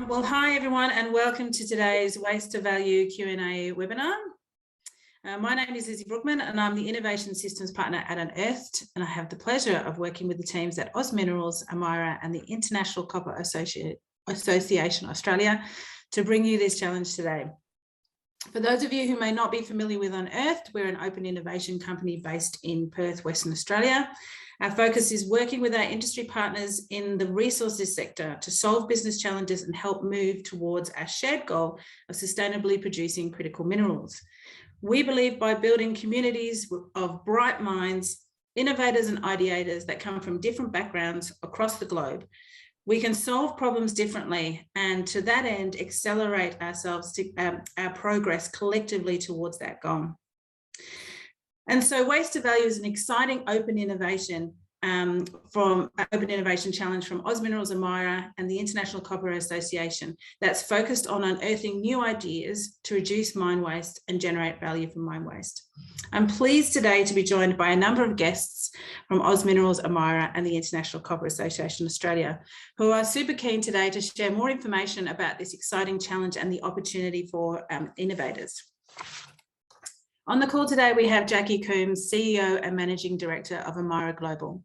Well, hi everyone, and welcome to today's Waste to Value Q&A webinar. My name is Elizabeth Brookman, and I'm the Innovation Systems Partner at Unearthed, and I have the pleasure of working with the teams at Minerals, AMIRA, and the International Copper Association Australia to bring you this challenge today. For those of you who may not be familiar with Unearthed, we're an open innovation company based in Perth, Western Australia. Our focus is working with our industry partners in the resources sector to solve business challenges and help move towards our shared goal of sustainably producing critical minerals. We believe by building communities of bright minds, innovators and ideators that come from different backgrounds across the globe, we can solve problems differently, and to that end, accelerate ourselves to our progress collectively towards that goal. And so Waste to Value is an exciting open innovation challenge from Minerals, AMIRA, and the International Copper Association that's focused on unearthing new ideas to reduce mine waste and generate value from mine waste. I'm pleased today to be joined by a number of guests from Minerals, AMIRA, and the International Copper Association Australia, who are super keen today to share more information about this exciting challenge and the opportunity for innovators. On the call today, we have Jacqui Coombes, CEO and Managing Director of Amira Global.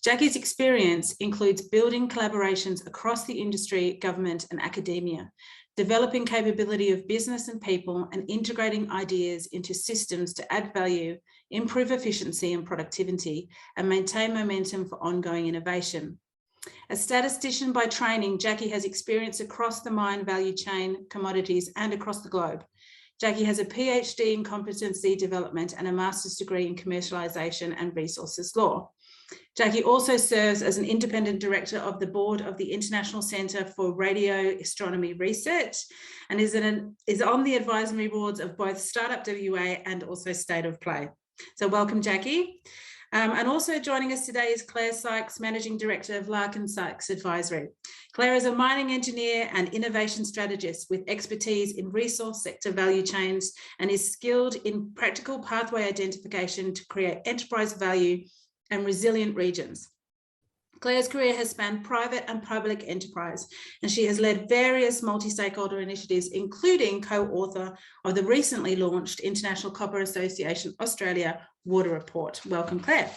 Jacqui's experience includes building collaborations across the industry, government, and academia, developing capability of business and people, and integrating ideas into systems to add value, improve efficiency and productivity, and maintain momentum for ongoing innovation. A statistician by training, Jacqui has experience across the mine value chain, commodities, and across the globe. Jacqui has a PhD in competency development and a master's degree in commercialization and resources law. Jacqui also serves as an independent director of the board of the International Centre for Radio Astronomy Research and is on the advisory boards of both Startup WA and also State of Play. So welcome, Jacqui. And also joining us today is Claire Sykes, Managing Director of Larkin Sykes Advisory. Claire is a mining engineer and innovation strategist with expertise in resource sector value chains and is skilled in practical pathway identification to create enterprise value and resilient regions. Claire's career has spanned private and public enterprise, and she has led various multi-stakeholder initiatives, including co-author of the recently launched International Copper Association Australia Water Report. Welcome, Claire.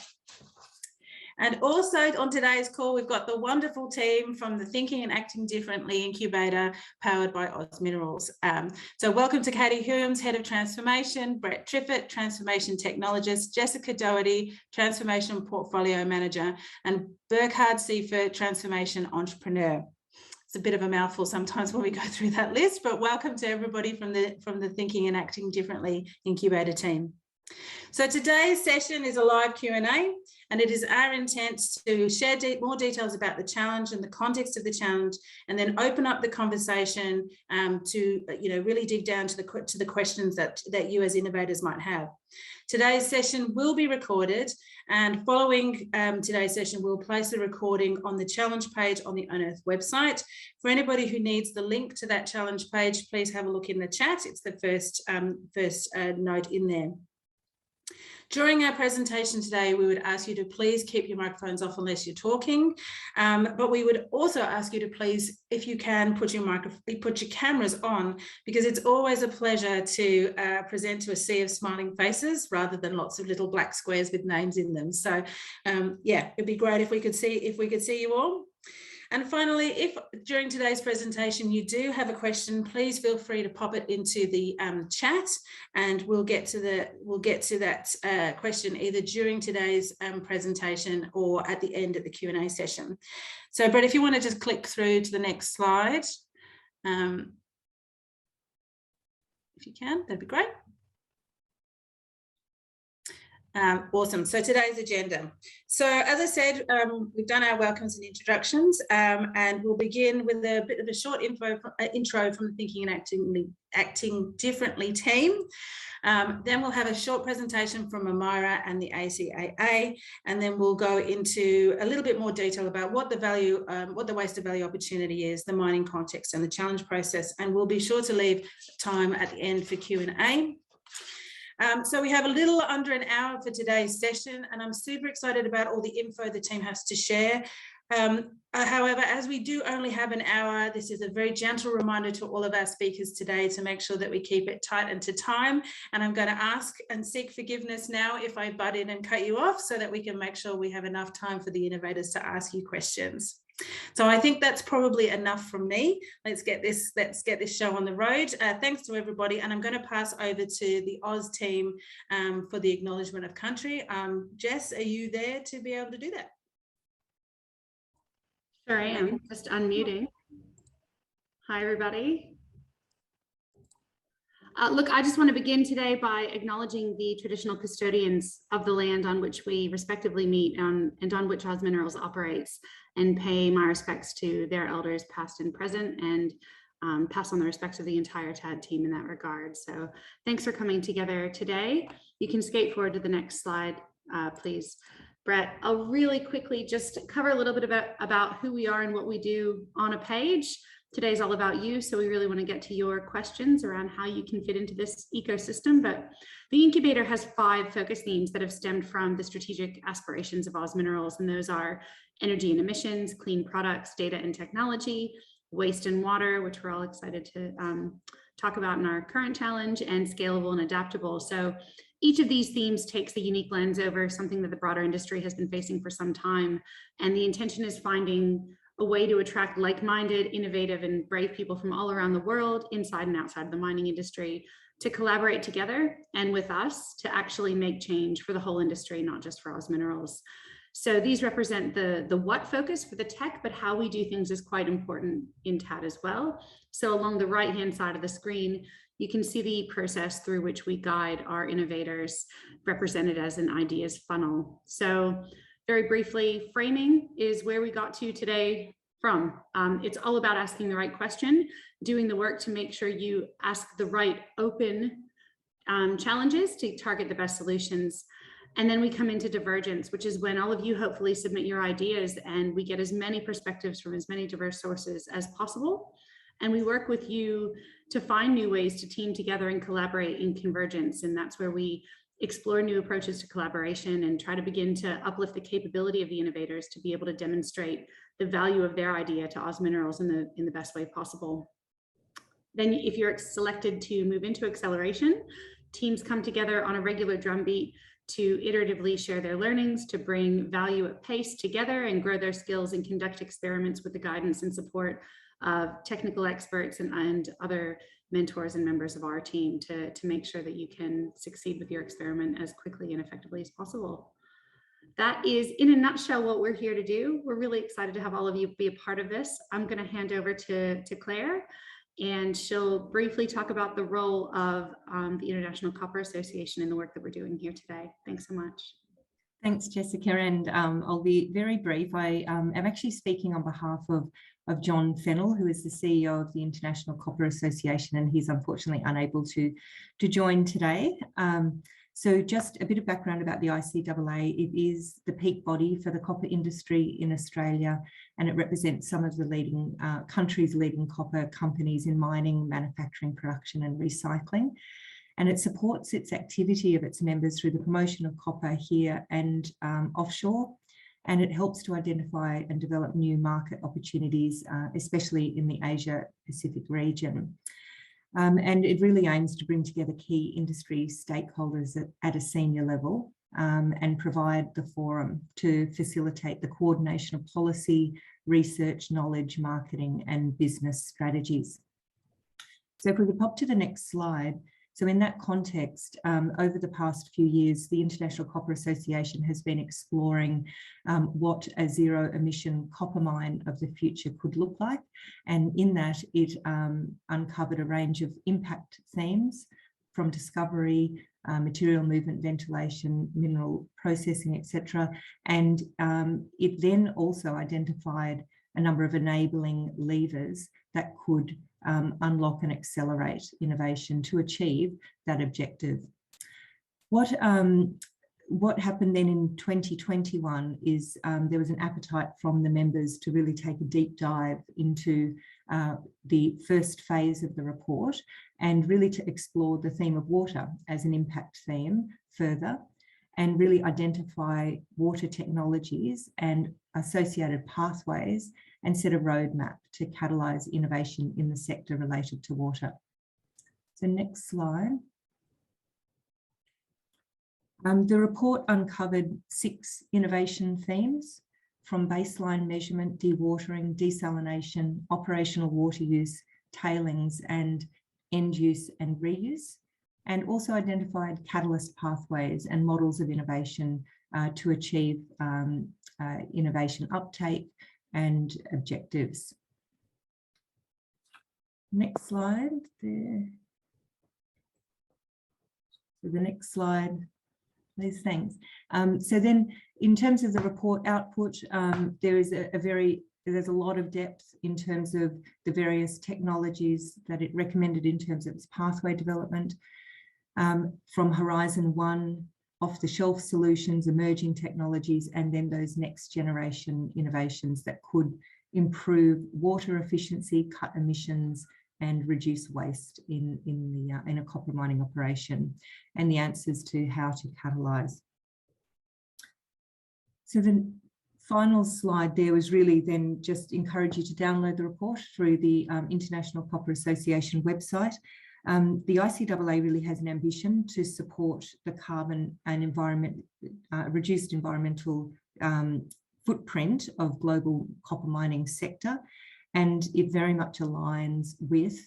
And also on today's call, we've got the wonderful team from the Thinking and Acting Differently Incubator, powered by Minerals. So welcome to Katie Humes, Head of Transformation, Brett Triffett, Transformation Technologist, Jessica Doherty, Transformation Portfolio Manager, and Burkhard Seifert, Transformation Entrepreneur. It's a bit of a mouthful sometimes when we go through that list, but welcome to everybody from the Thinking and Acting Differently Incubator team. So today's session is a live Q&A, and it is our intent to share more details about the challenge and the context of the challenge, and then open up the conversation to really dig down to the questions that you as innovators might have. Today's session will be recorded, and following today's session, we'll place a recording on the challenge page on the Unearthed website. For anybody who needs the link to that challenge page, please have a look in the chat. It's the first note in there. During our presentation today, we would ask you to please keep your microphones off unless you're talking, but we would also ask you to please, if you can, put your cameras on, because it's always a pleasure to present to a sea of smiling faces rather than lots of little black squares with names in them. So yeah, it'd be great if we could see you all. And finally, if during today's presentation you do have a question, please feel free to pop it into the chat, and we'll get to that question either during today's presentation or at the end of the Q&A session. So, Brett, if you want to just click through to the next slide, if you can, that'd be great. Awesome. So today's agenda. So as I said, we've done our welcomes and introductions, and we'll begin with a bit of a short intro from the Thinking and Acting Differently team. Then we'll have a short presentation from AMIRA and the ACAA, and then we'll go into a little bit more detail about what the waste of value opportunity is, the mining context and the challenge process, and we'll be sure to leave time at the end for Q&A. So we have a little under an hour for today's session, and I'm super excited about all the info the team has to share. However, as we do only have an hour, this is a very gentle reminder to all of our speakers today to make sure that we keep it tight and to time. And I'm going to ask and seek forgiveness now if I butt in and cut you off, so that we can make sure we have enough time for the innovators to ask you questions. So I think that's probably enough from me. Let's get this show on the road. Thanks to everybody. And I'm going to pass over to the Oz team for the acknowledgement of country. Jess, are you there to be able to do that? Sure I am, just unmuting. Hi, everybody. Look, I just want to begin today by acknowledging the traditional custodians of the land on which we respectively meet and on which Oz Minerals operates, and pay my respects to their elders past and present, and pass on the respects of the entire TAD team in that regard. So thanks for coming together today. You can skate forward to the next slide, please. Brett, I'll really quickly just cover a little bit about who we are and what we do on a page. Today's all about you, so we really want to get to your questions around how you can fit into this ecosystem. But the incubator has 5 focus themes that have stemmed from the strategic aspirations of Oz Minerals, and those are energy and emissions, clean products, data and technology, waste and water, which we're all excited to talk about in our current challenge, and scalable and adaptable. So each of these themes takes the unique lens over something that the broader industry has been facing for some time. And the intention is finding a way to attract like-minded, innovative, and brave people from all around the world, inside and outside the mining industry, to collaborate together and with us to actually make change for the whole industry, not just for Oz Minerals. So these represent the what focus for the tech, but how we do things is quite important in TAD as well. So along the right-hand side of the screen, you can see the process through which we guide our innovators, represented as an ideas funnel. So very briefly, framing is where we got to today from. It's all about asking the right question, doing the work to make sure you ask the right open challenges to target the best solutions. And then we come into divergence, which is when all of you hopefully submit your ideas and we get as many perspectives from as many diverse sources as possible. And we work with you to find new ways to team together and collaborate in convergence. And that's where we explore new approaches to collaboration and try to begin to uplift the capability of the innovators to be able to demonstrate the value of their idea to Oz Minerals in the best way possible. Then if you're selected to move into acceleration, teams come together on a regular drumbeat to iteratively share their learnings, to bring value at pace together and grow their skills and conduct experiments with the guidance and support of technical experts and other mentors and members of our team to make sure that you can succeed with your experiment as quickly and effectively as possible. That is, in a nutshell, what we're here to do. We're really excited to have all of you be a part of this. I'm going to hand over to Claire, and she'll briefly talk about the role of the International Copper Association in the work that we're doing here today. Thanks so much. Thanks, Jessica, and I'll be very brief. I am actually speaking on behalf of John Fennell, who is the CEO of the International Copper Association, and he's unfortunately unable to join today. So just a bit of background about the ICAA. It is the peak body for the copper industry in Australia, and it represents some of the leading countries' leading copper companies in mining, manufacturing, production and recycling. And it supports its activity of its members through the promotion of copper here and offshore. And it helps to identify and develop new market opportunities, especially in the Asia Pacific region. And it really aims to bring together key industry stakeholders at a senior level and provide the forum to facilitate the coordination of policy, research, knowledge, marketing and business strategies. So if we could pop to the next slide. So in that context, over the past few years, the International Copper Association has been exploring what a zero emission copper mine of the future could look like. And in that, it uncovered a range of impact themes from discovery, material movement, ventilation, mineral processing, etc. And it then also identified a number of enabling levers that could unlock and accelerate innovation to achieve that objective. What happened then in 2021 is there was an appetite from the members to really take a deep dive into the first phase of the report and really to explore the theme of water as an impact theme further and really identify water technologies and associated pathways and set a roadmap to catalyse innovation in the sector related to water. So next slide. The report uncovered 6 innovation themes, from baseline measurement, dewatering, desalination, operational water use, tailings, and end use and reuse, and also identified catalyst pathways and models of innovation to achieve innovation uptake and objectives. Next slide there. So the next slide, please, thanks. So then in terms of the report output, there's a lot of depth in terms of the various technologies that it recommended in terms of its pathway development, from Horizon 1, off-the-shelf solutions, emerging technologies, and then those next generation innovations that could improve water efficiency, cut emissions, and reduce waste in a copper mining operation, and the answers to how to catalyse. So the final slide there was really then just encourage you to download the report through the International Copper Association website. The ICAA really has an ambition to support the carbon and reduced environmental footprint of global copper mining sector, and it very much aligns with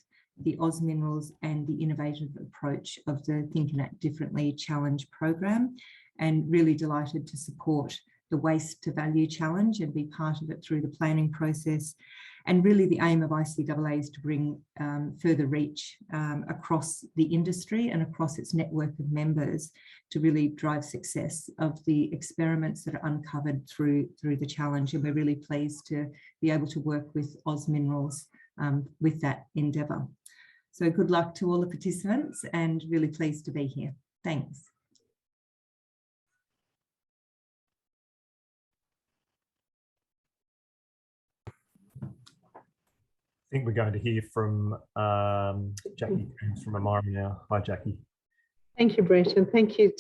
the OzMinerals and the innovative approach of the Think and Act Differently Challenge program, and really delighted to support the Waste to Value Challenge and be part of it through the planning process. And really the aim of ICAA is to bring further reach across the industry and across its network of members to really drive success of the experiments that are uncovered through the challenge. And we're really pleased to be able to work with OzMinerals with that endeavour. So good luck to all the participants, and really pleased to be here. Thanks. I think we're going to hear from Jacqui Coombes from AMIRA now. Hi, Jacqui. Thank you, Brett, and thank you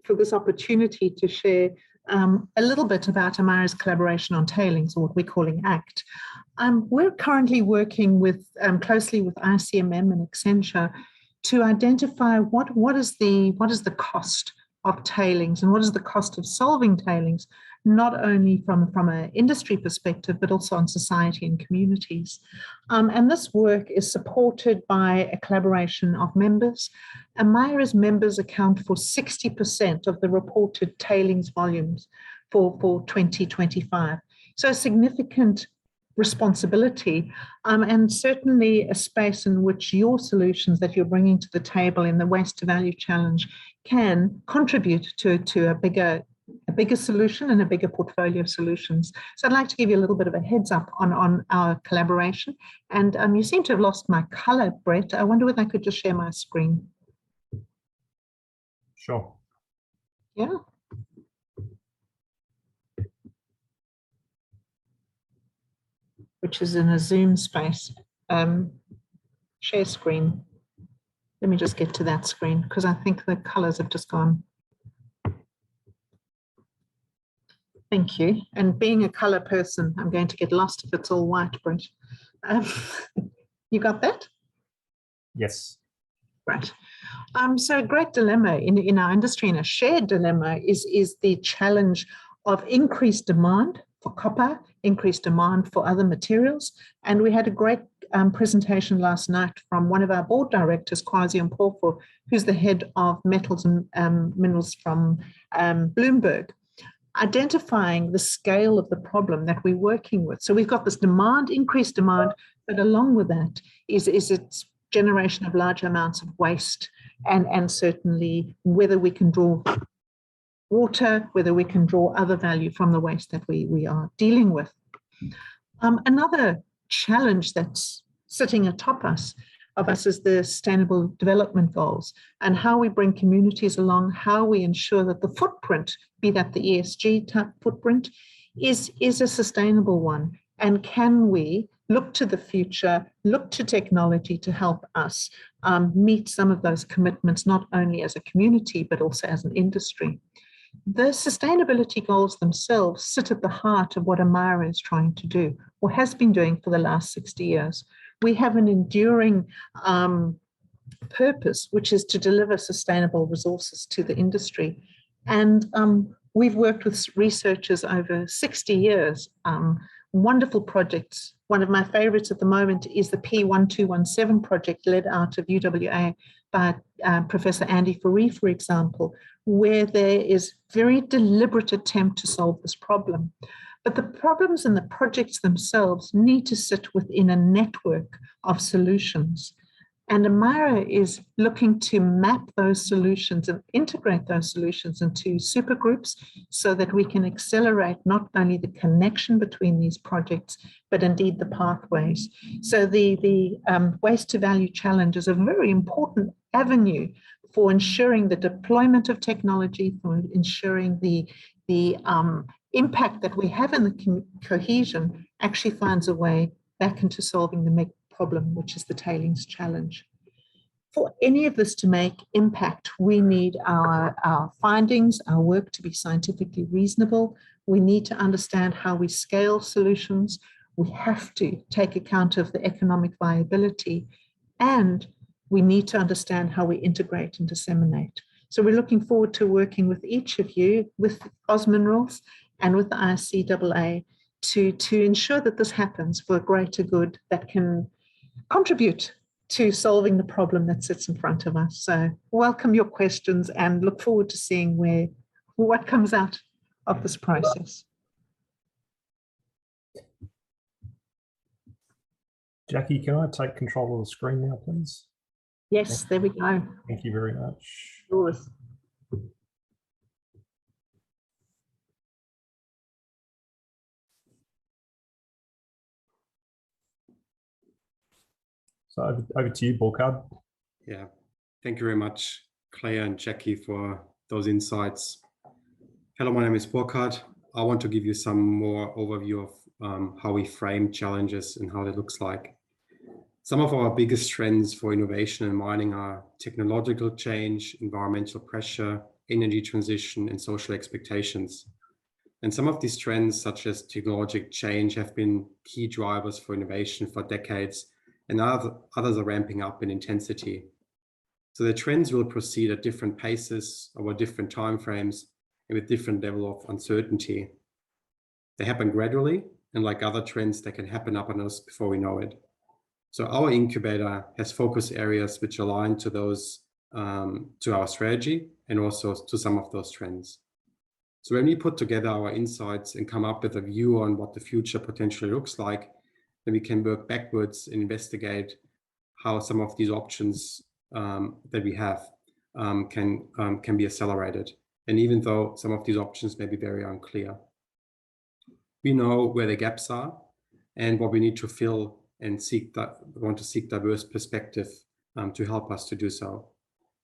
for this opportunity to share a little bit about AMIRA's collaboration on tailings, or what we're calling ACT. We're currently working closely with ICMM and Accenture to identify what is the cost of tailings and what is the cost of solving tailings, not only from an industry perspective, but also on society and communities. And this work is supported by a collaboration of members. AMIRA's members account for 60% of the reported tailings volumes for 2025. So a significant responsibility, and certainly a space in which your solutions that you're bringing to the table in the Waste to Value Challenge can contribute to a bigger solution and a bigger portfolio of solutions. So I'd like to give you a little bit of a heads up on our collaboration. And you seem to have lost my color, Brett. I wonder whether I could just share my screen. Sure. Yeah. Which is in a Zoom space. Share screen. Let me just get to that screen because I think the colors have just gone. Thank you. And being a color person, I'm going to get lost if it's all white, Brett. You got that? Yes. Right. So a great dilemma in our industry, and a shared dilemma, is the challenge of increased demand for copper, increased demand for other materials. And we had a great presentation last night from one of our board directors, Kwasi Mpofu, who's the head of metals and minerals from Bloomberg, identifying the scale of the problem that we're working with. So we've got this demand, increased demand, but along with that is its generation of large amounts of waste, and certainly whether we can draw water, whether we can draw other value from the waste that we are dealing with. Another challenge that's sitting atop of us is the Sustainable Development Goals, and how we bring communities along, how we ensure that the footprint, be that the ESG type footprint, is a sustainable one. And can we look to the future, look to technology to help us meet some of those commitments, not only as a community, but also as an industry. the sustainability goals themselves sit at the heart of what AMIRA is trying to do, or has been doing for the last 60 years. We have an enduring purpose, which is to deliver sustainable resources to the industry. And we've worked with researchers over 60 years, wonderful projects. One of my favorites at the moment is the P1217 project led out of UWA by Professor Andy Faree, for example, where there is very deliberate attempt to solve this problem. But the problems and the projects themselves need to sit within a network of solutions. And AMIRA is looking to map those solutions and integrate those solutions into supergroups so that we can accelerate not only the connection between these projects, but indeed the pathways. So the waste to value challenge is a very important avenue for ensuring the deployment of technology, for ensuring the impact that we have in the cohesion actually finds a way back into solving the big problem, which is the tailings challenge. For any of this to make impact, we need our findings, our work to be scientifically reasonable. We need to understand how we scale solutions. We have to take account of the economic viability, and we need to understand how we integrate and disseminate. So we're looking forward to working with each of you, with OzMinerals and with the ICAA, to ensure that this happens for a greater good that can contribute to solving the problem that sits in front of us. So welcome your questions and look forward to seeing what comes out of this process. Jacqui, can I take control of the screen now, please? Yes, there we go. Thank you very much. Sure. So over to you, Burkhard. Yeah, thank you very much, Claire and Jacqui, for those insights. Hello, my name is Burkhard. I want to give you some more overview of how we frame challenges and how that looks like. Some of our biggest trends for innovation in mining are technological change, environmental pressure, energy transition, and social expectations. And some of these trends, such as technological change, have been key drivers for innovation for decades, and others are ramping up in intensity. So the trends will proceed at different paces over different timeframes and with different level of uncertainty. They happen gradually, and like other trends, they can happen up on us before we know it. So our incubator has focus areas which align to those, to our strategy and also to some of those trends. So when we put together our insights and come up with a view on what the future potentially looks like, then we can work backwards and investigate how some of these options that we have can be accelerated. And even though some of these options may be very unclear, we know where the gaps are and what we need to fill and want to seek diverse perspective to help us to do so.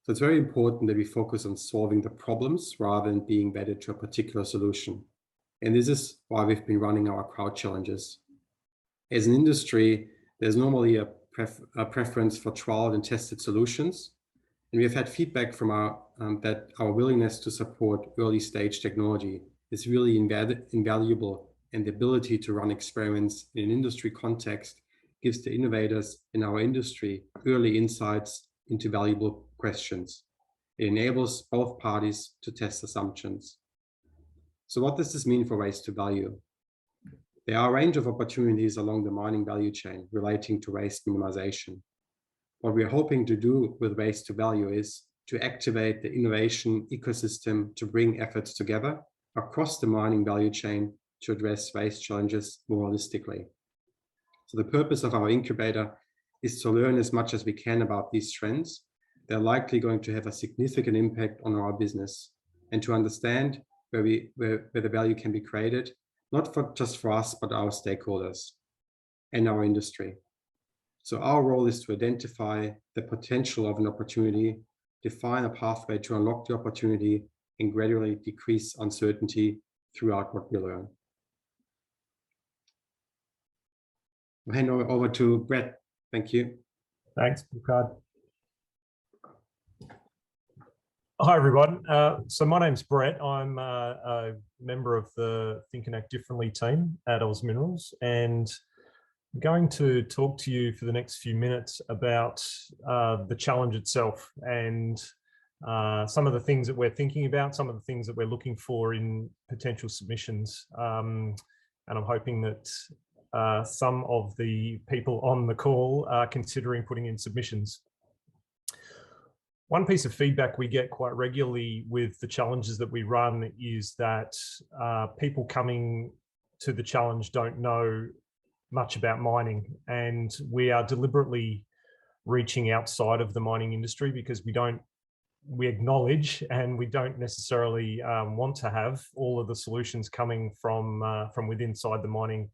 So it's very important that we focus on solving the problems rather than being wedded to a particular solution. And this is why we've been running our crowd challenges. As an industry, there's normally a preference for tried and tested solutions. And we have had feedback from that our willingness to support early stage technology is really invaluable, and the ability to run experiments in an industry context gives the innovators in our industry early insights into valuable questions. It enables both parties to test assumptions. So what does this mean for waste to value? There are a range of opportunities along the mining value chain relating to waste minimization. What we're hoping to do with waste to value is to activate the innovation ecosystem to bring efforts together across the mining value chain to address waste challenges more holistically. So the purpose of our incubator is to learn as much as we can about these trends. They're likely going to have a significant impact on our business, and to understand where the value can be created, not just for us, but our stakeholders and our industry. So our role is to identify the potential of an opportunity, define a pathway to unlock the opportunity, and gradually decrease uncertainty throughout what we learn. I'll hand over to Brett. Thank you. Thanks, Burkhard. Hi, everyone. So my name's Brett. I'm a member of the Think and Act Differently team at Oz Minerals, and I'm going to talk to you for the next few minutes about the challenge itself and some of the things that we're thinking about, some of the things that we're looking for in potential submissions. And I'm hoping that some of the people on the call are considering putting in submissions. One piece of feedback we get quite regularly with the challenges that we run is that people coming to the challenge don't know much about mining, and we are deliberately reaching outside of the mining industry because we acknowledge and we don't necessarily want to have all of the solutions coming from within inside the mining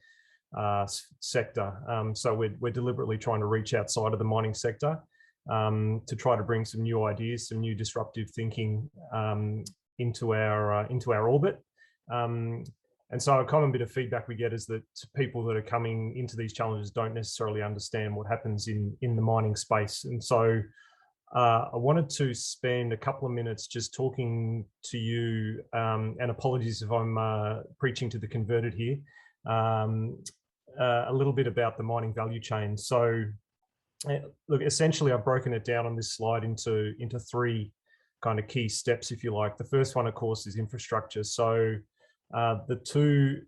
sector. So we're deliberately trying to reach outside of the mining sector to try to bring some new ideas, some new disruptive thinking into our orbit. And so a common bit of feedback we get is that people that are coming into these challenges don't necessarily understand what happens in the mining space. And so I wanted to spend a couple of minutes just talking to you, and apologies if I'm preaching to the converted here, a little bit about the mining value chain. So look, essentially I've broken it down on this slide into three kind of key steps, if you like. The first one, of course, is infrastructure. So the two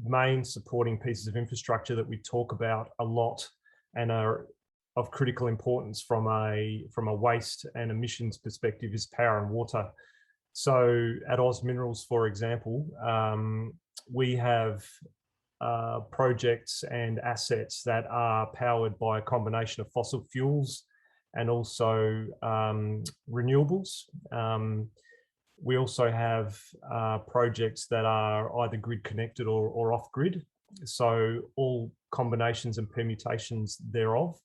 main supporting pieces of infrastructure that we talk about a lot and are of critical importance from a waste and emissions perspective is power and water. So at Oz Minerals, for example, we have projects and assets that are powered by a combination of fossil fuels and also renewables. We also have projects that are either grid connected or off grid. So all combinations and permutations thereof.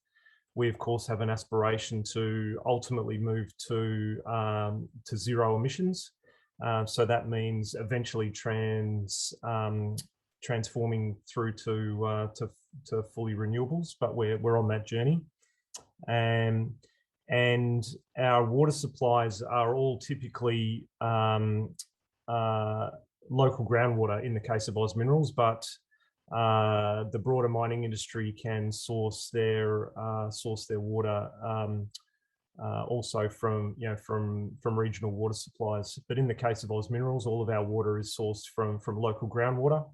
We of course have an aspiration to ultimately move to zero emissions. So that means eventually transforming through to fully renewables, but we're on that journey. And our water supplies are all typically local groundwater in the case of Oz Minerals, but the broader mining industry can source their water also from regional water supplies. But in the case of Oz Minerals, all of our water is sourced from local groundwater.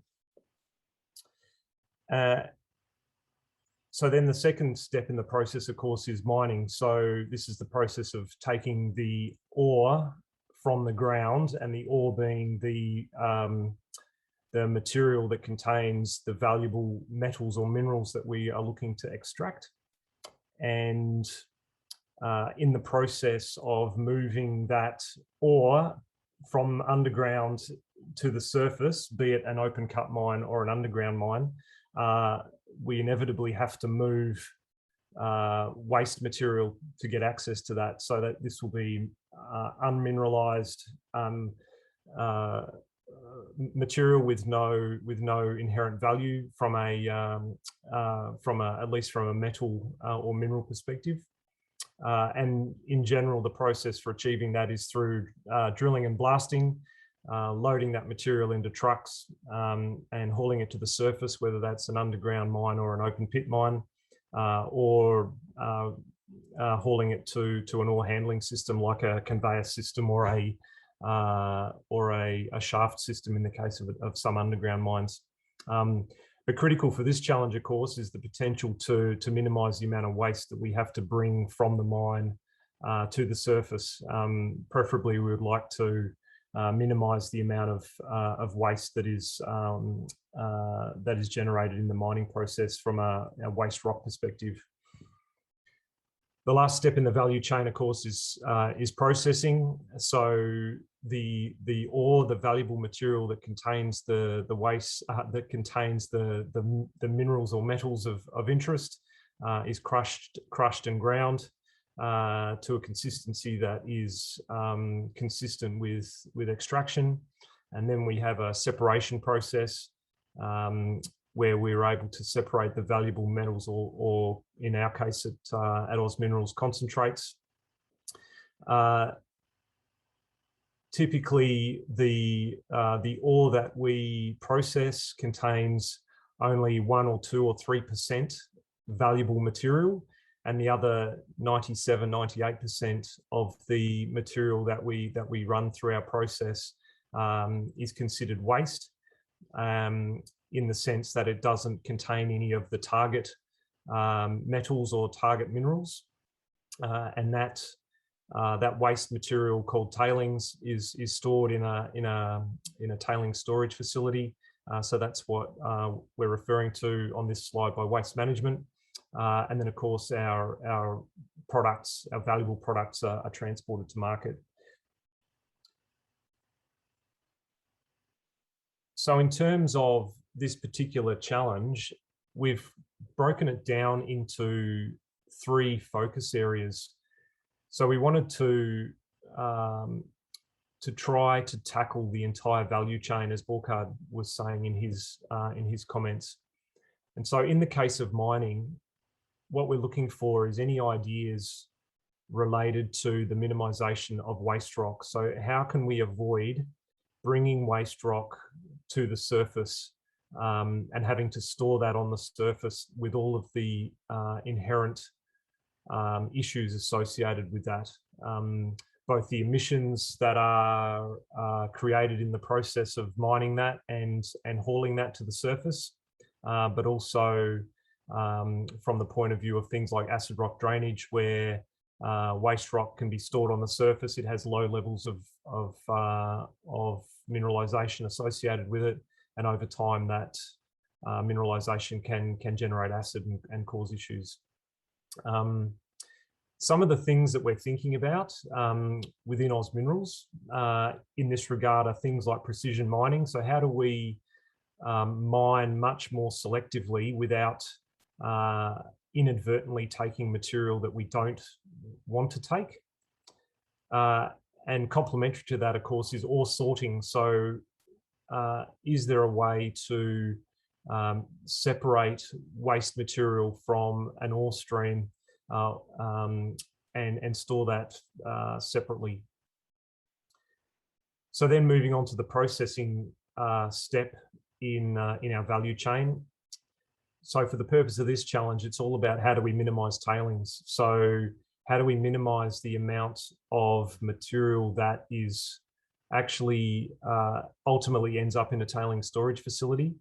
So then the second step in the process, of course, is mining. So this is the process of taking the ore from the ground, and the ore being the material that contains the valuable metals or minerals that we are looking to extract. And in the process of moving that ore from underground to the surface, be it an open cut mine or an underground mine, we inevitably have to move waste material to get access to that, so that this will be unmineralized material with no inherent value from at least from a metal or mineral perspective. And in general, the process for achieving that is through drilling and blasting, loading that material into trucks and hauling it to the surface, whether that's an underground mine or an open pit mine, or hauling it to an ore handling system like a conveyor system or a shaft system in the case of some underground mines. But critical for this challenge, of course, is the potential to minimise the amount of waste that we have to bring from the mine to the surface. Preferably, we would like to minimise the amount of waste that is generated in the mining process from a waste rock perspective. The last step in the value chain, of course, is processing. So the ore, the valuable material that contains the waste, that contains the minerals or metals of interest, is crushed and ground to a consistency that is consistent with extraction. And then we have a separation process where we're able to separate the valuable metals, or in our case at Oz Minerals, concentrates. typically the ore that we process contains only 1 or 2 or 3% valuable material, and the other 97, 98% of the material that we run through our process is considered waste, in the sense that it doesn't contain any of the target metals or target minerals, and that waste material called tailings is stored in a tailings storage facility. So that's what we're referring to on this slide by waste management. And then, of course, our products, our valuable products, are transported to market. So in terms of this particular challenge, we've broken it down into 3 focus areas. So we wanted to try to tackle the entire value chain, as Burkhard was saying in his comments. And so in the case of mining, what we're looking for is any ideas related to the minimisation of waste rock. So how can we avoid bringing waste rock to the surface and having to store that on the surface with all of the inherent issues associated with that, both the emissions that are created in the process of mining that and hauling that to the surface, but also from the point of view of things like acid rock drainage, where waste rock can be stored on the surface. It has low levels of mineralization associated with it, and over time that mineralization can generate acid and cause issues. Some of the things that we're thinking about within Oz Minerals in this regard are things like precision mining. So how do we mine much more selectively without inadvertently taking material that we don't want to take? And complementary to that, of course, is ore sorting. So is there a way to separate waste material from an ore stream and store that separately? So then moving on to the processing step in our value chain. So for the purpose of this challenge, it's all about how do we minimise tailings. So how do we minimise the amount of material that is actually ultimately ends up in a tailings storage facility?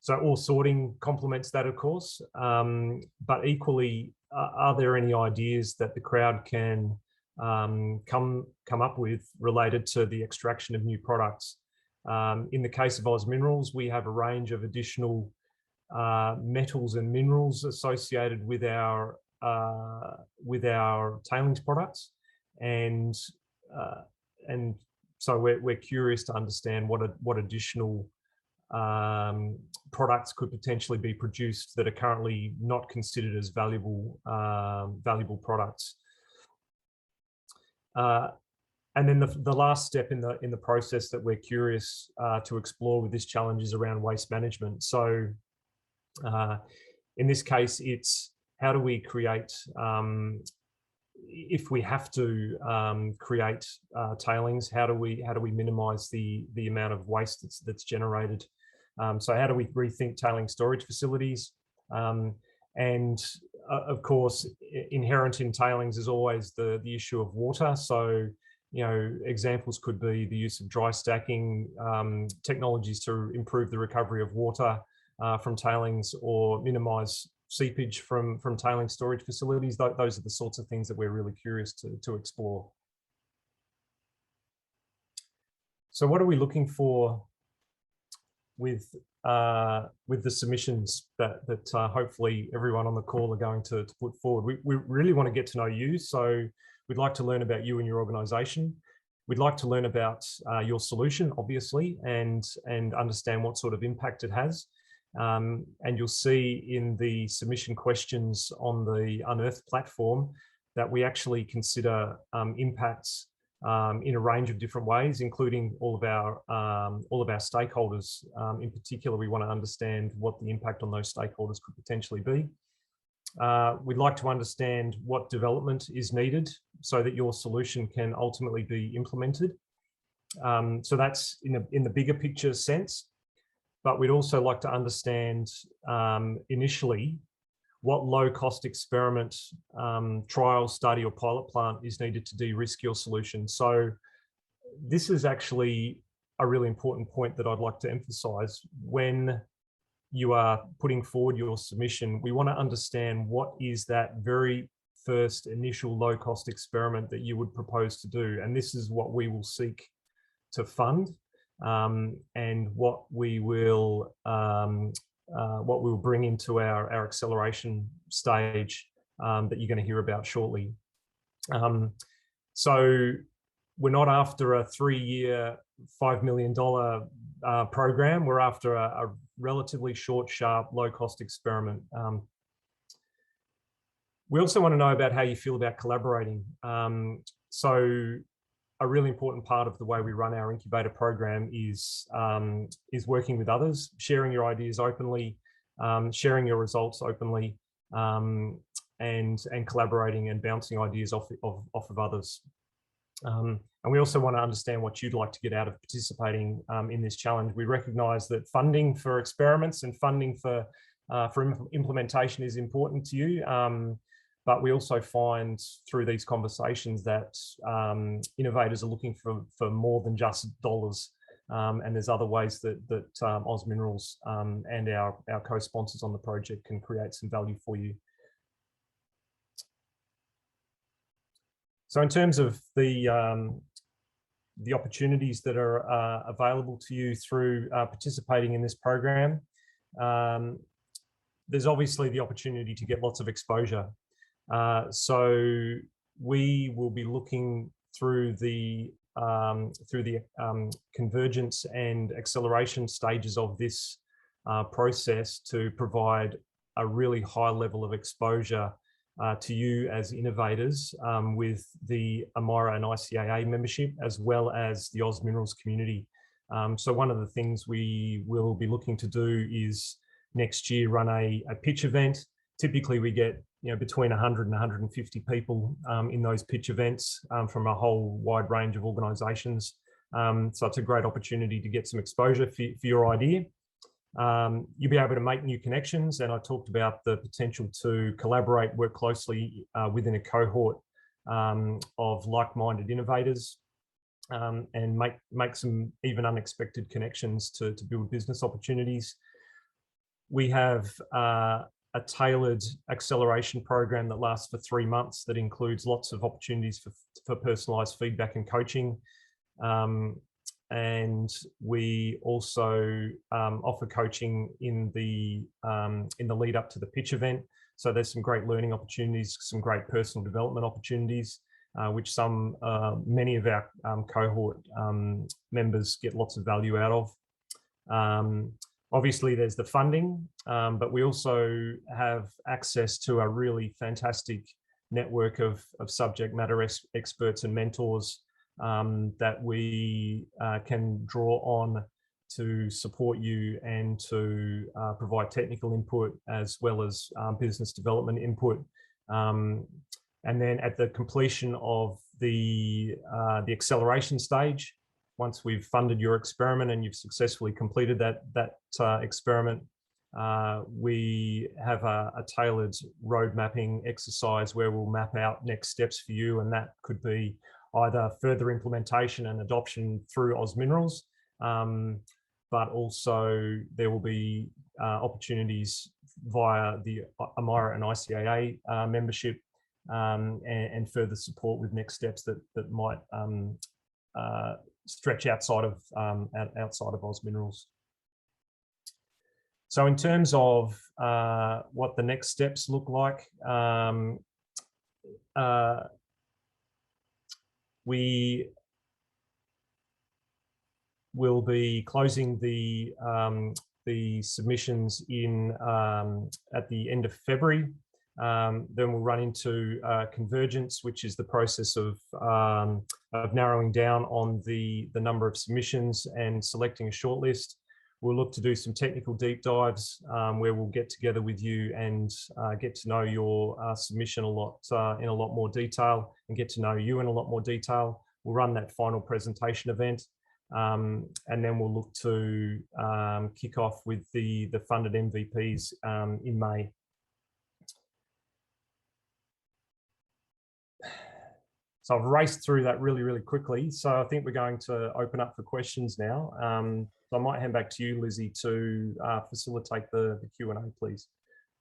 So ore sorting complements that, of course, but equally, are there any ideas that the crowd can come up with related to the extraction of new products? In the case of Oz Minerals, we have a range of additional metals and minerals associated with our tailings products, and so we're curious to understand what additional products could potentially be produced that are currently not considered as valuable products. And then the last step in the process that we're curious to explore with this challenge is around waste management. So in this case, it's how do we create, if we have to create tailings, how do we minimise the amount of waste that's generated? So how do we rethink tailings storage facilities? And of course, inherent in tailings is always the issue of water. So, you know, examples could be the use of dry stacking, technologies to improve the recovery of water from tailings, or minimise seepage from tailings storage facilities. Those are the sorts of things that we're really curious to explore. So what are we looking for with the submissions that hopefully everyone on the call are going to put forward? We really want to get to know you. So we'd like to learn about you and your organisation. We'd like to learn about your solution, obviously, and understand what sort of impact it has. And you'll see in the submission questions on the Unearthed platform that we actually consider impacts in a range of different ways, including all of our stakeholders. In particular, we want to understand what the impact on those stakeholders could potentially be. We'd like to understand what development is needed so that your solution can ultimately be implemented. So that's in the bigger picture sense, but we'd also like to understand initially what low-cost experiment, trial, study, or pilot plant is needed to de-risk your solution. So this is actually a really important point that I'd like to emphasize. When you are putting forward your submission, we want to understand what is that very first initial low-cost experiment that you would propose to do. And this is what we will seek to fund, and what we will bring into our acceleration stage that you're going to hear about shortly. So we're not after a 3-year, $5 million program. We're after a relatively short, sharp, low-cost experiment. We also want to know about how you feel about collaborating. So a really important part of the way we run our incubator program is working with others, sharing your ideas openly, sharing your results openly, and collaborating and bouncing ideas off of others. And we also want to understand what you'd like to get out of participating in this challenge. We recognise that funding for experiments and funding for implementation is important to you. But we also find through these conversations that innovators are looking for more than just dollars. And there's other ways that Oz Minerals and our co-sponsors on the project can create some value for you. So in terms of the opportunities that are available to you through participating in this program, there's obviously the opportunity to get lots of exposure. So we will be looking through the convergence and acceleration stages of this process to provide a really high level of exposure to you as innovators with the AMIRA and ICAA membership, as well as the Oz Minerals community. So one of the things we will be looking to do is next year run a pitch event. Typically we get between 100 and 150 people in those pitch events from a whole wide range of organisations. So it's a great opportunity to get some exposure for your idea. You'll be able to make new connections, and I talked about the potential to collaborate, work closely within a cohort of like-minded innovators, and make some even unexpected connections to build business opportunities. We have a tailored acceleration program that lasts for 3 months that includes lots of opportunities for personalised feedback and coaching. And we also offer coaching in the lead up to the pitch event. So there's some great learning opportunities, some great personal development opportunities, which many of our cohort members get lots of value out of. Obviously, there's the funding, but we also have access to a really fantastic network of subject matter experts and mentors that we can draw on to support you and to provide technical input as well as business development input. And then at the completion of the acceleration stage, once we've funded your experiment and you've successfully completed that experiment, we have a tailored road mapping exercise where we'll map out next steps for you, and that could be either further implementation and adoption through Oz Minerals, but also there will be opportunities via the AMIRA and ICAA membership, and further support with next steps that might stretch outside of Oz Minerals. So in terms of what the next steps look like, we will be closing the submissions at the end of February. Then we'll run into convergence, which is the process of narrowing down on the number of submissions and selecting a shortlist. We'll look to do some technical deep dives where we'll get together with you and get to know your submission in a lot more detail, and get to know you in a lot more detail. We'll run that final presentation event, and then we'll look to kick off with the funded MVPs in May. So I've raced through that really, really quickly. So I think we're going to open up for questions now. So I might hand back to you, Lizzie, to facilitate the Q&A, please.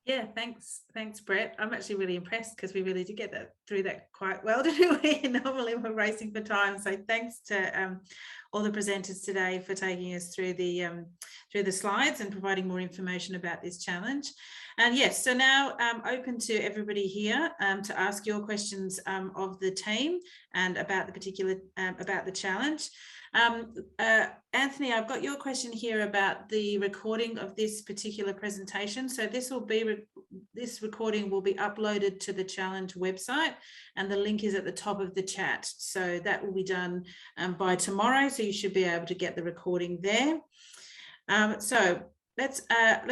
Yeah, thanks, Brett. I'm actually really impressed because we really did get through that quite well, didn't we? Normally we're racing for time. So thanks to all the presenters today for taking us through the slides and providing more information about this challenge. And yes, so now open to everybody here to ask your questions of the team and about the particular about the challenge. Anthony, I've got your question here about the recording of this particular presentation. So this recording will be uploaded to the challenge website, and the link is at the top of the chat. So that will be done by tomorrow. So you should be able to get the recording there. So let's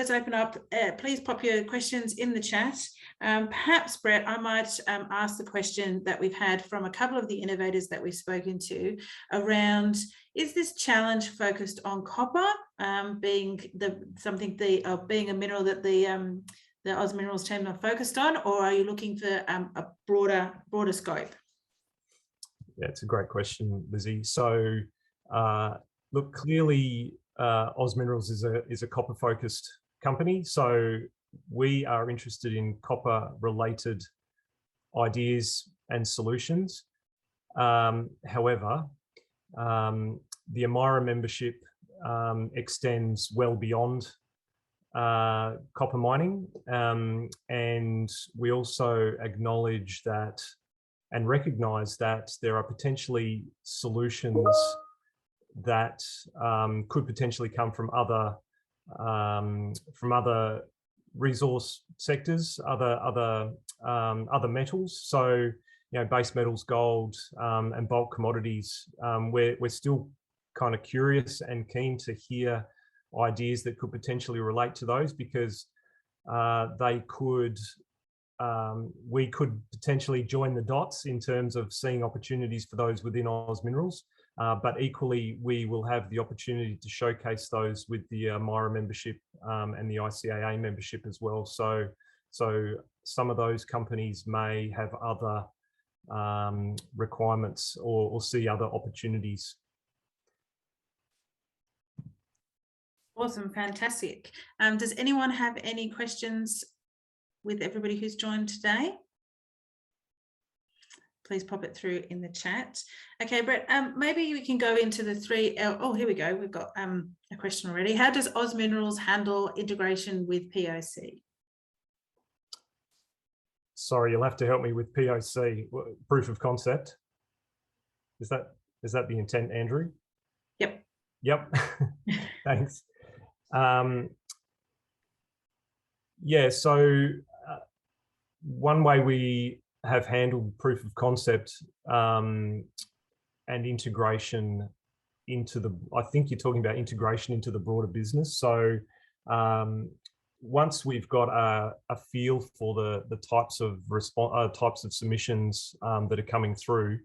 open up. Please pop your questions in the chat. Perhaps, Brett, I might ask the question that we've had from a couple of the innovators that we've spoken to around, is this challenge focused on copper, being a mineral that the Oz Minerals team are focused on, or are you looking for a broader scope? Yeah, it's a great question, Lizzie. So look, clearly Oz Minerals is a copper focused company. So we are interested in copper related ideas and solutions. However, the AMIRA membership extends well beyond copper mining, and we also acknowledge that and recognize that there are potentially solutions that could potentially come from other resource sectors, other metals. So, you know, base metals, gold, and bulk commodities. We're still kind of curious and keen to hear ideas that could potentially relate to those, because we could potentially join the dots in terms of seeing opportunities for those within Oz Minerals. But equally, we will have the opportunity to showcase those with the AMIRA membership and the ICAA membership as well. So some of those companies may have other requirements or see other opportunities. Awesome, fantastic. Does anyone have any questions with everybody who's joined today? Please pop it through in the chat. Okay, Brett, maybe we can go into the three. Oh, here we go. We've got a question already. How does Oz Minerals handle integration with POC? Sorry, you'll have to help me with POC, proof of concept. Is that the intent, Andrew? Yep. Yep. Thanks. Yeah, so one way we have handled proof of concept and integration into I think you're talking about integration into the broader business. So once we've got a feel for the types of submissions that are coming through,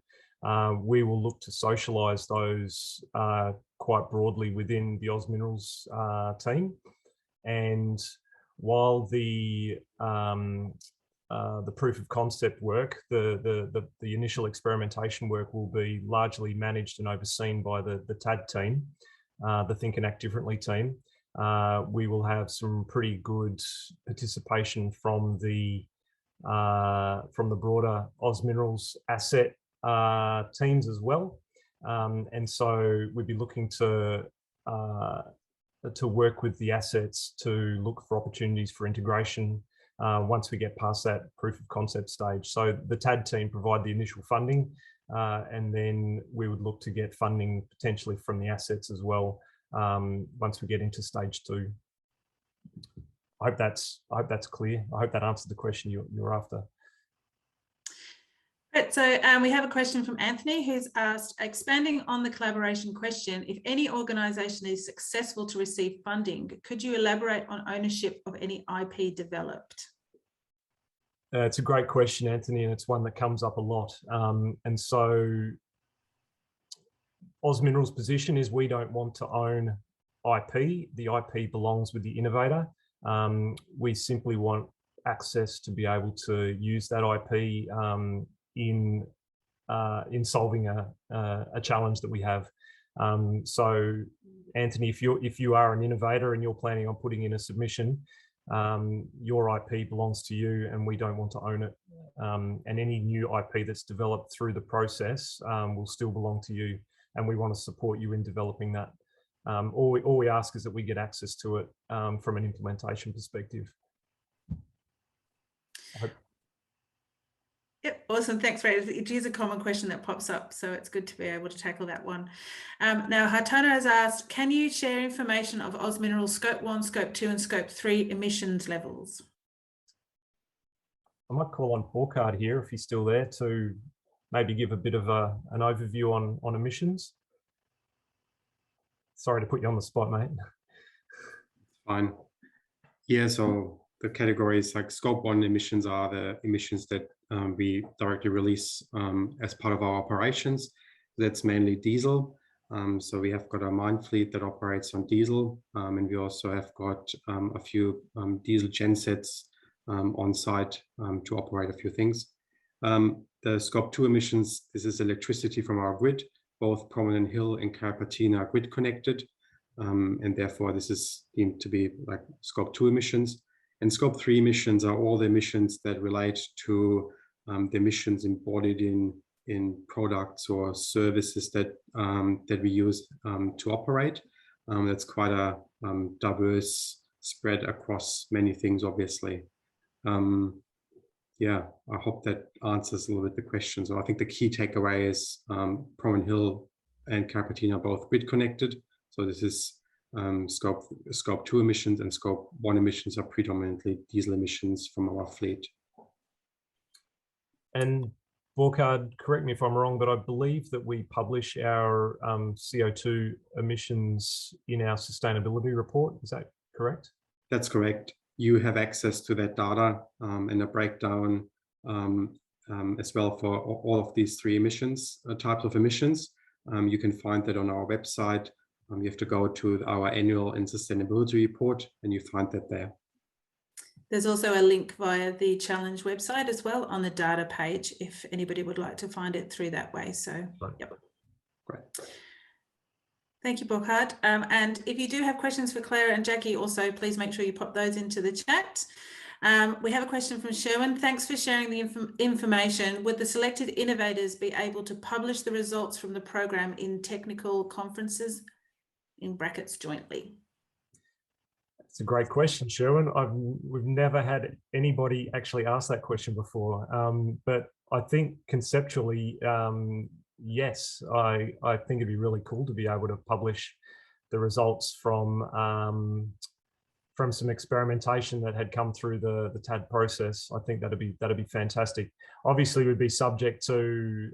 we will look to socialise those quite broadly within the Oz Minerals team. And while the proof of concept work, the initial experimentation work will be largely managed and overseen by the TAD team, the Think and Act Differently team. We will have some pretty good participation from the broader Oz Minerals asset teams as well, and so we'd be looking to work with the assets to look for opportunities for integration once we get past that proof of concept stage. So the TAD team provide the initial funding, and then we would look to get funding potentially from the assets as well once we get into stage 2. I hope that's clear. I hope that answered the question you're after. Right, so we have a question from Anthony who's asked, expanding on the collaboration question, if any organisation is successful to receive funding, could you elaborate on ownership of any IP developed? It's a great question, Anthony, and it's one that comes up a lot. And so Oz Minerals' position is we don't want to own IP. The IP belongs with the innovator. We simply want access to be able to use that IP in solving a challenge that we have. So, Anthony, if you are an innovator and you're planning on putting in a submission, your IP belongs to you, and we don't want to own it. And any new IP that's developed through the process will still belong to you, and we want to support you in developing that. All we ask is that we get access to it from an implementation perspective. Yep, awesome. Thanks, Ray. It is a common question that pops up, so it's good to be able to tackle that one. Now, Hartana has asked, can you share information of Oz Minerals Scope 1, Scope 2 and Scope 3 emissions levels? I might call on Burkhard here, if he's still there, to maybe give a bit of an overview on emissions. Sorry to put you on the spot, mate. Fine. Yeah, so the categories like Scope 1 emissions are the emissions that we directly release as part of our operations. That's mainly diesel. So we have got a mine fleet that operates on diesel, and we also have got a few diesel gensets on site to operate a few things. The Scope 2 emissions, this is electricity from our grid. Both Prominent Hill and Carrapateena are grid connected, and therefore this is deemed to be like Scope 2 emissions. And Scope 3 emissions are all the emissions that relate to the emissions embodied in products or services that that we use to operate. That's quite a diverse spread across many things, obviously. Yeah, I hope that answers a little bit the question. So I think the key takeaway is Prominent Hill and Carrapateena are both grid connected. So this is Scope 2 emissions, and Scope 1 emissions are predominantly diesel emissions from our fleet. And Burkhard, correct me if I'm wrong, but I believe that we publish our CO2 emissions in our sustainability report. Is that correct? That's correct. You have access to that data and a breakdown as well for all of these three emissions, types of emissions. You can find that on our website. You have to go to our annual and sustainability report, and you find that there. There's also a link via the challenge website as well on the data page if anybody would like to find it through that way. So, yep. Great. Thank you, Burkhard. And if you do have questions for Claire and Jacqui, also please make sure you pop those into the chat. We have a question from Sherwin. Thanks for sharing the information. Would the selected innovators be able to publish the results from the program in technical conferences, in brackets, jointly? It's a great question, Sherwin. We've never had anybody actually ask that question before, but I think conceptually, yes, I think it'd be really cool to be able to publish the results from some experimentation that had come through the TAD process. I think that'd be fantastic. Obviously, we'd be subject to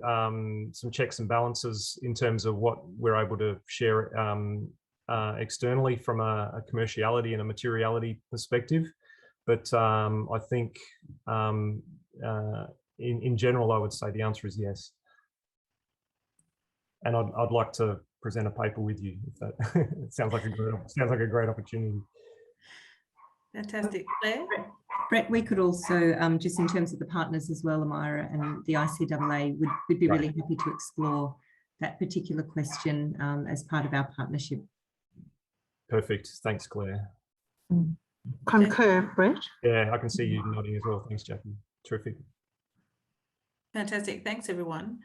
some checks and balances in terms of what we're able to share externally from a commerciality and a materiality perspective. But I think in general, I would say the answer is yes. And I'd like to present a paper with you. If that it sounds like a great opportunity. Fantastic, Claire. Brett, we could also just in terms of the partners as well, Amira and the ICAA would be really happy to explore that particular question as part of our partnership. Perfect. Thanks, Claire. Concur, Brett? Yeah, I can see you nodding as well. Thanks, Jacqui. Terrific. Fantastic. Thanks, everyone.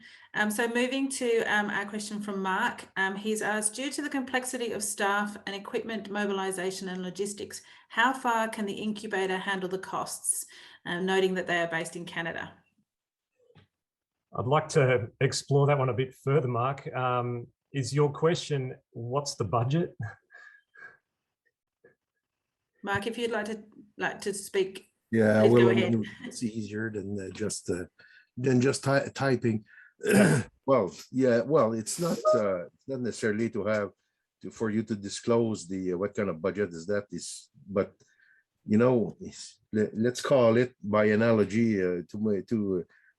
So moving to our question from Mark. He's asked, due to the complexity of staff and equipment mobilisation and logistics, how far can the incubator handle the costs, noting that they are based in Canada? I'd like to explore that one a bit further, Mark. Is your question, what's the budget? Mark, if you'd like to speak. Yeah, well, it's easier than just than just typing. Well, yeah, well, it's not necessarily for you to disclose the what kind of budget is that is, but you know, let's call it by analogy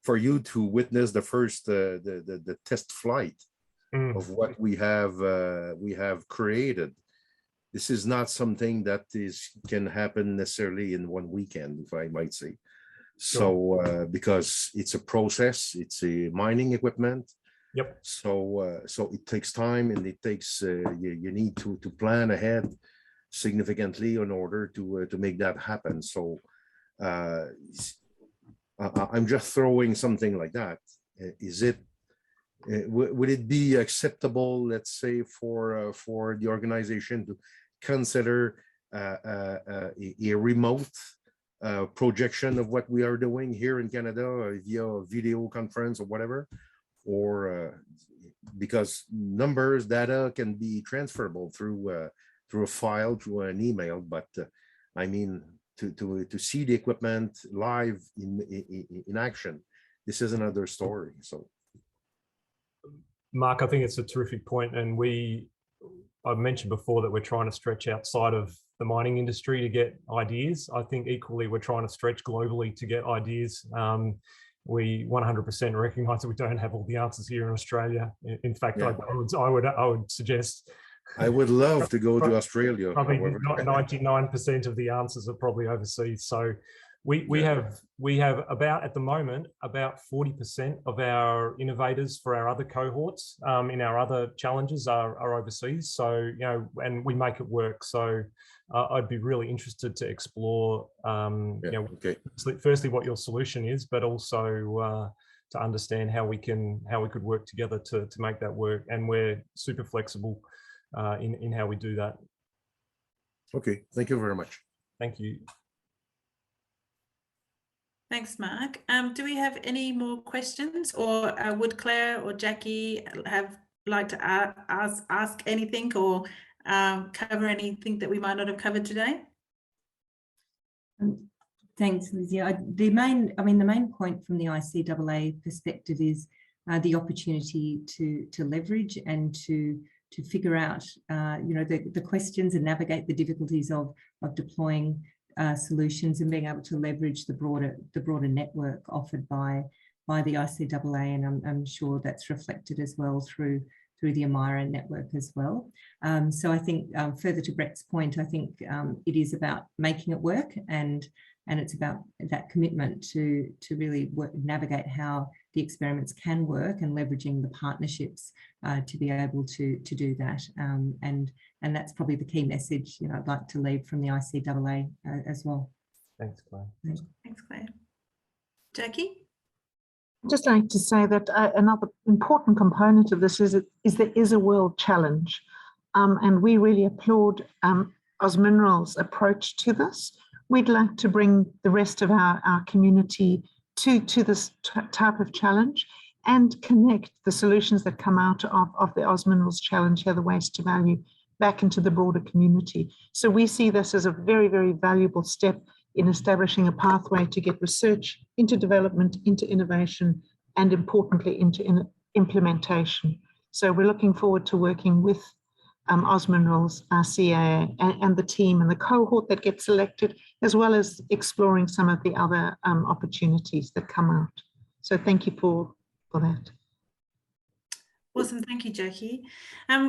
for you to witness the first the test flight of what we have created. This is not something that can happen necessarily in one weekend, if I might say. So because it's a process, it's a mining equipment. Yep. So it takes time, and it takes you need to plan ahead significantly in order to make that happen. So I'm just throwing something like that. Is it? Would it be acceptable, let's say, for the organization to consider a remote projection of what we are doing here in Canada via video conference or whatever? Or because numbers, data can be transferable through a file, through an email, but I mean to see the equipment live in action, this is another story. So, Mark, I think it's a terrific point, and I've mentioned before that we're trying to stretch outside of the mining industry to get ideas. I think equally we're trying to stretch globally to get ideas. We 100% recognise that we don't have all the answers here in Australia. In fact, yeah. I would suggest. I would love to go to Australia. Probably 99% of the answers are probably overseas. So we have about, at the moment, about 40% of our innovators for our other cohorts in our other challenges are overseas. So, you know, and we make it work. So I'd be really interested to explore, you know, firstly what your solution is, but also to understand how we could work together to make that work. And we're super flexible in how we do that. Okay, thank you very much. Thank you. Thanks, Mark. Do we have any more questions, or would Claire or Jacqui like to ask anything or cover anything that we might not have covered today? Thanks, Lizzie. The main point from the ICAA perspective is the opportunity to leverage and to figure out, you know, the questions and navigate the difficulties of deploying solutions and being able to leverage the broader network offered by the ICAA, and I'm sure that's reflected as well through the AMIRA network as well. So I think further to Brett's point, I think it is about making it work, and it's about that commitment to really navigate how the experiments can work and leveraging the partnerships to be able to do that. And that's probably the key message, you know, I'd like to leave from the ICAA as well. Thanks, Claire. Thanks, Claire. Jacqui? I'd just like to say that another important component of this is there is a world challenge, and we really applaud OzMinerals' approach to this. We'd like to bring the rest of our community to this type of challenge and connect the solutions that come out of the OzMinerals challenge here, the waste to value, back into the broader community. So we see this as a very, very valuable step in establishing a pathway to get research into development, into innovation, and importantly, into implementation. So we're looking forward to working with OzMinerals, RCA, and the team and the cohort that gets selected, as well as exploring some of the other opportunities that come out. So thank you for that. Awesome, thank you, Jacqui.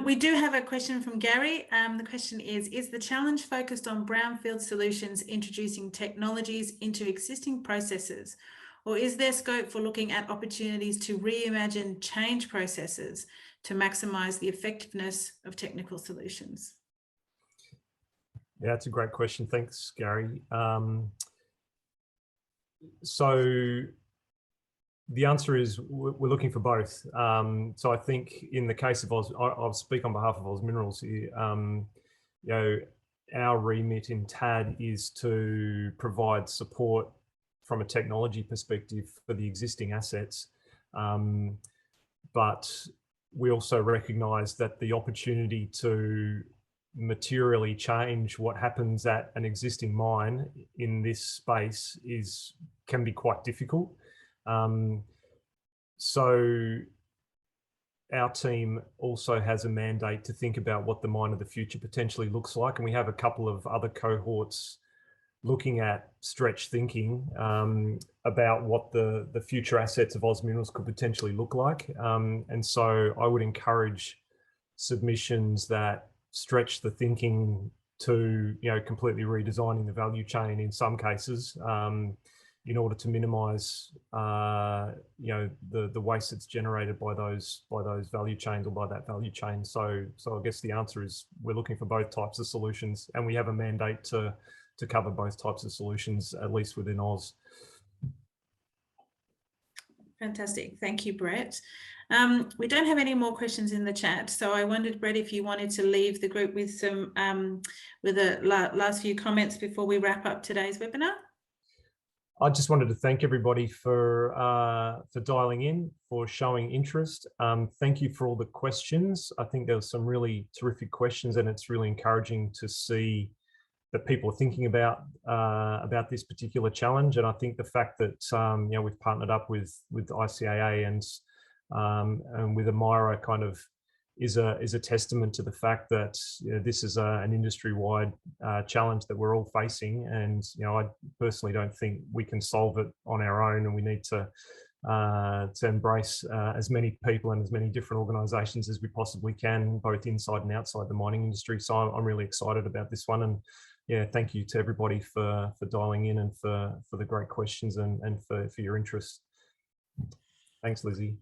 We do have a question from Gary. The question is the challenge focused on brownfield solutions introducing technologies into existing processes, or is there scope for looking at opportunities to reimagine change processes to maximise the effectiveness of technical solutions? Yeah, that's a great question. Thanks, Gary. So the answer is we're looking for both. So I think in the case of I'll speak on behalf of OzMinerals here. You know, our remit in TAD is to provide support from a technology perspective for the existing assets, but we also recognise that the opportunity to materially change what happens at an existing mine in this space can be quite difficult. So our team also has a mandate to think about what the mine of the future potentially looks like. And we have a couple of other cohorts looking at stretch thinking about what the future assets of Oz Minerals could potentially look like. And so I would encourage submissions that stretch the thinking to, completely redesigning the value chain in some cases, in order to minimise, the waste that's generated by those value chains or by that value chain. So I guess the answer is we're looking for both types of solutions, and we have a mandate to cover both types of solutions, at least within Oz. Fantastic. Thank you, Brett. We don't have any more questions in the chat, so I wondered, Brett, if you wanted to leave the group with some with the last few comments before we wrap up today's webinar. I just wanted to thank everybody for dialing in, for showing interest. Thank you for all the questions. I think there were some really terrific questions, and it's really encouraging to see that people are thinking about this particular challenge. And I think the fact that we've partnered up with ICAA and with AMIRA kind of is a testament to the fact that this is an industry-wide challenge that we're all facing. And I personally don't think we can solve it on our own, and we need to embrace as many people and as many different organisations as we possibly can, both inside and outside the mining industry. So I'm really excited about this one. And yeah, thank you to everybody for dialing in and for the great questions and for your interest. Thanks, Lizzie.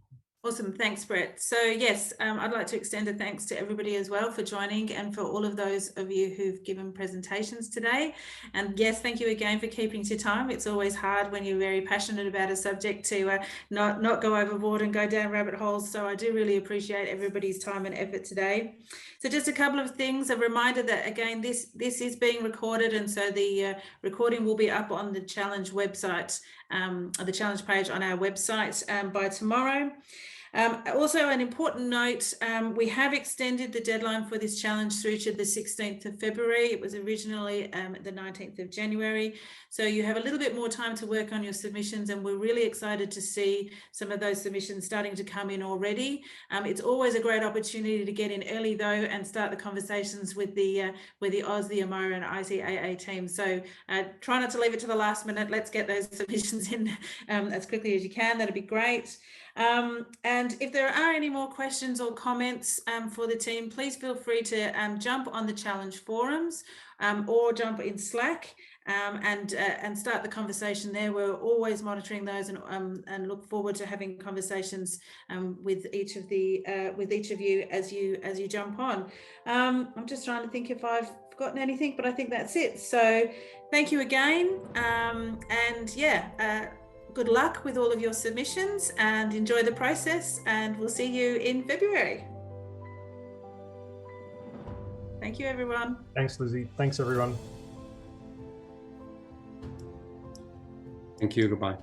Awesome. Thanks, Brett. So yes, I'd like to extend a thanks to everybody as well for joining, and for all of those of you who've given presentations today. And yes, thank you again for keeping to time. It's always hard when you're very passionate about a subject to not go overboard and go down rabbit holes. So I do really appreciate everybody's time and effort today. So just a couple of things, a reminder that again, this is being recorded, and so the recording will be up on the challenge website, the challenge page on our website by tomorrow. Also, an important note, we have extended the deadline for this challenge through to the 16th of February. It was originally the 19th of January. So you have a little bit more time to work on your submissions, and we're really excited to see some of those submissions starting to come in already. It's always a great opportunity to get in early though and start the conversations with the Oz, the AMIRA and ICAA team. So try not to leave it to the last minute. Let's get those submissions in as quickly as you can. That'd be great. And if there are any more questions or comments for the team, please feel free to jump on the challenge forums or jump in Slack and start the conversation there. We're always monitoring those and look forward to having conversations with each of you as you jump on. I'm just trying to think if I've forgotten anything, but I think that's it. So thank you again, and yeah. Good luck with all of your submissions, and enjoy the process, and we'll see you in February. Thank you, everyone. Thanks, Lizzie. Thanks, everyone. Thank you. Goodbye.